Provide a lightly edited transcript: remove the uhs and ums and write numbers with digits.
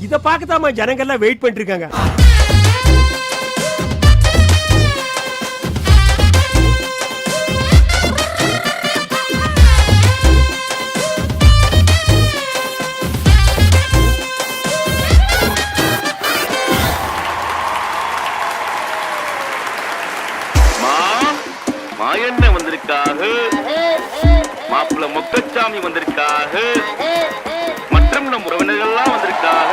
இத பார்க்கத்தாமா ஜனங்கள்லாம் வெயிட் பண்ணிட்டு இருக்காங்க. மாயண்ண வந்திருக்காக, மாப்பிள்ள மொக்கச்சாமி வந்திருக்காக, மற்றும் நம் உறவினர்கள்லாம் வந்திருக்காக.